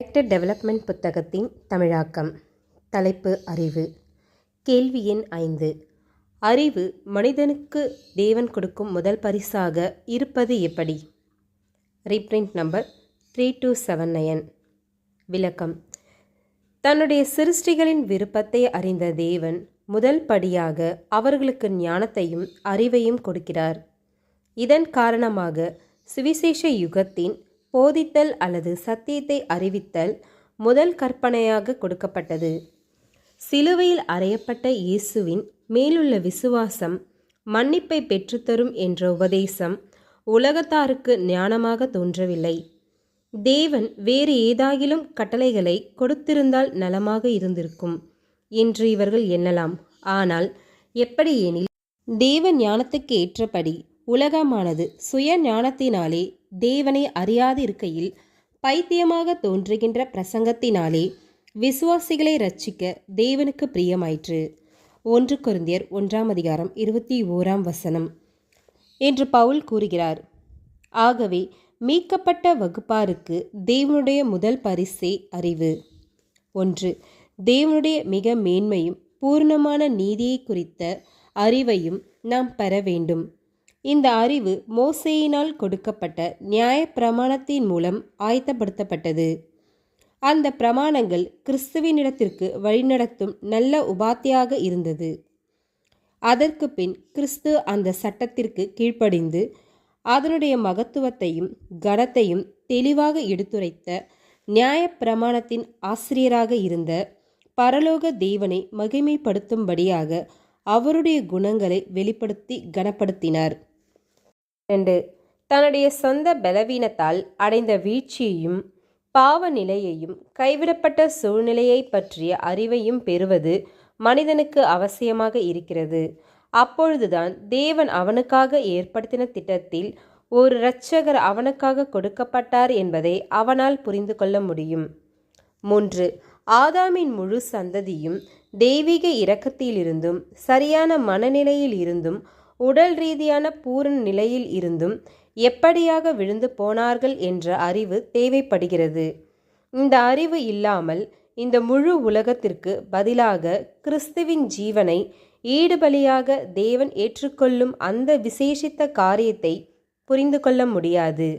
Character development புத்தகத்தின் தமிழாக்கம். தலைப்பு அறிவு. கேள்வி எண் 5. அறிவு மனிதனுக்கு தேவன் கொடுக்கும் முதல் பரிசாக இருப்பது எப்படி? Reprint number 3279. விளக்கம். தன்னுடைய சிருஷ்டிகளின் விருப்பத்தை அறிந்த தேவன் முதல் படியாக அவர்களுக்கு ஞானத்தையும் அறிவையும் கொடுக்கிறார். இதன் காரணமாக சுவிசேஷ யுகத்தின் போதித்தல் அல்லது சத்தியத்தை அறிவித்தல் முதல் கற்பனையாக கொடுக்கப்பட்டது. சிலுவையில் அறையப்பட்ட இயேசுவின் மேலுள்ள விசுவாசம் மன்னிப்பை பெற்றுத்தரும் என்ற உபதேசம் உலகத்தாருக்கு ஞானமாக தோன்றவில்லை. தேவன் வேறு ஏதாகிலும் கட்டளைகளை கொடுத்திருந்தால் நலமாக இருந்திருக்கும் என்று இவர்கள் எண்ணலாம். ஆனால் எப்படி எனில், தேவ ஞானத்துக்கு ஏற்றபடி உலகமானது சுய ஞானத்தினாலே தேவனை அறியாது இருக்கையில் பைத்தியமாக தோன்றுகின்ற பிரசங்கத்தினாலே விசுவாசிகளை ரட்சிக்க தேவனுக்கு பிரியமாயிற்று. 1 கொரிந்தியர் 1:21 என்று பவுல் கூறுகிறார். ஆகவே மீட்கப்பட்ட வகுப்பாருக்கு தேவனுடைய முதல் பரிசே அறிவு. 1. தேவனுடைய மிக மேன்மையும் பூர்ணமான நீதியை குறித்த அறிவையும் நாம் பெற வேண்டும். இந்த அறிவு மோசேயினால் கொடுக்கப்பட்ட நியாய பிரமாணத்தின் மூலம் ஆயத்தப்படுத்தப்பட்டது. அந்த பிரமாணங்கள் கிறிஸ்துவினிடத்திற்கு வழிநடத்தும் நல்ல உபாத்தியாக இருந்தது. அதற்கு பின் கிறிஸ்து அந்த சட்டத்திற்கு கீழ்ப்படிந்து அதனுடைய மகத்துவத்தையும் கனத்தையும் தெளிவாக எடுத்துரைத்த நியாய பிரமாணத்தின் ஆசிரியராக இருந்த பரலோக தேவனை மகிமைப்படுத்தும்படியாக அவருடைய குணங்களை வெளிப்படுத்தி கனப்படுத்தினார். 2. தன்னுடைய சொந்த பலவீனத்தால் அடைந்த வீழ்ச்சியையும் பாவ நிலையையும் கைவிடப்பட்ட சூழ்நிலையை பற்றிய அறிவையும் பெறுவது மனிதனுக்கு அவசியமாக இருக்கிறது. அப்பொழுதுதான் தேவன் அவனுக்காக ஏற்படுத்தின திட்டத்தில் ஒரு இரட்சகர் அவனுக்காக கொடுக்கப்பட்டார் என்பதை அவனால் புரிந்து கொள்ள முடியும். 3. ஆதாமின் முழு சந்ததியும் தெய்வீக இரக்கத்திலிருந்தும் சரியான மனநிலையில் இருந்தும் உடல் ரீதியான பூரண நிலையில் இருந்தும் எப்படியாக விழுந்து போனார்கள் என்ற அறிவு தேவைப்படுகிறது. இந்த அறிவு இல்லாமல் இந்த முழு உலகத்திற்கு பதிலாக கிறிஸ்துவின் ஜீவனை ஈடுபலியாக தேவன் ஏற்றுக்கொள்ளும் அந்த விசேஷித்த காரியத்தை புரிந்து கொள்ள முடியாது.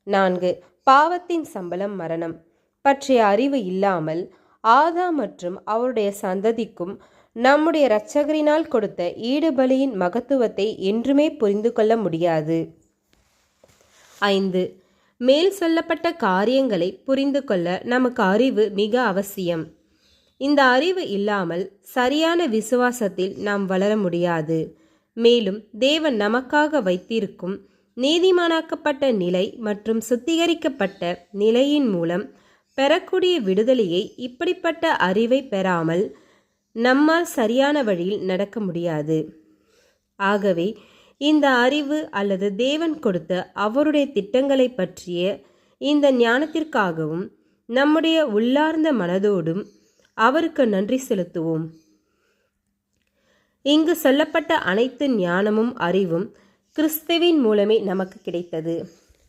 4. பாவத்தின் சம்பளம் மரணம் பற்றிய அறிவு இல்லாமல் ஆதாம் மற்றும் அவருடைய சந்ததிக்கும் நம்முடைய இரட்சகரினால் கொடுத்த ஈடுபலியின் மகத்துவத்தை என்றுமே புரிந்து கொள்ள முடியாது. 5. மேல் சொல்லப்பட்ட காரியங்களை புரிந்து கொள்ள நமக்கு அறிவு மிக அவசியம். இந்த அறிவு இல்லாமல் சரியான விசுவாசத்தில் நாம் வளர முடியாது. மேலும் தேவன் நமக்காக வைத்திருக்கும் நீதிமானாக்கப்பட்ட நிலை மற்றும் சுத்திகரிக்கப்பட்ட நிலையின் மூலம் பெறக்கூடிய விடுதலையை இப்படிப்பட்ட அறிவை பெறாமல் நம்மால் சரியான வழியில் நடக்க முடியாது. ஆகவே இந்த அறிவு அல்லது தேவன் கொடுத்த அவருடைய திட்டங்களை பற்றிய இந்த ஞானத்திற்காகவும் நம்முடைய உள்ளார்ந்த மனதோடும் அவருக்கு நன்றி செலுத்துவோம். இங்கு சொல்லப்பட்ட அனைத்து ஞானமும் அறிவும் கிறிஸ்துவின் மூலமே நமக்கு கிடைத்தது.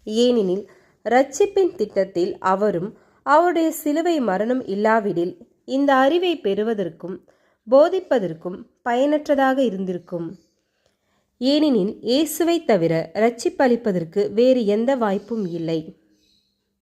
ஏனெனில் இரட்சிப்பின் திட்டத்தில் அவரும் அவருடைய சிலுவை மரணம் இல்லாவிடில் இந்த அறிவை பெறுவதற்கும் போதிப்பதற்கும் பயனற்றதாக இருந்திருக்கும். ஏனெனில் இயேசுவை தவிர இரட்சிப்பளிப்பதற்கு வேறு எந்த வாய்ப்பும் இல்லை.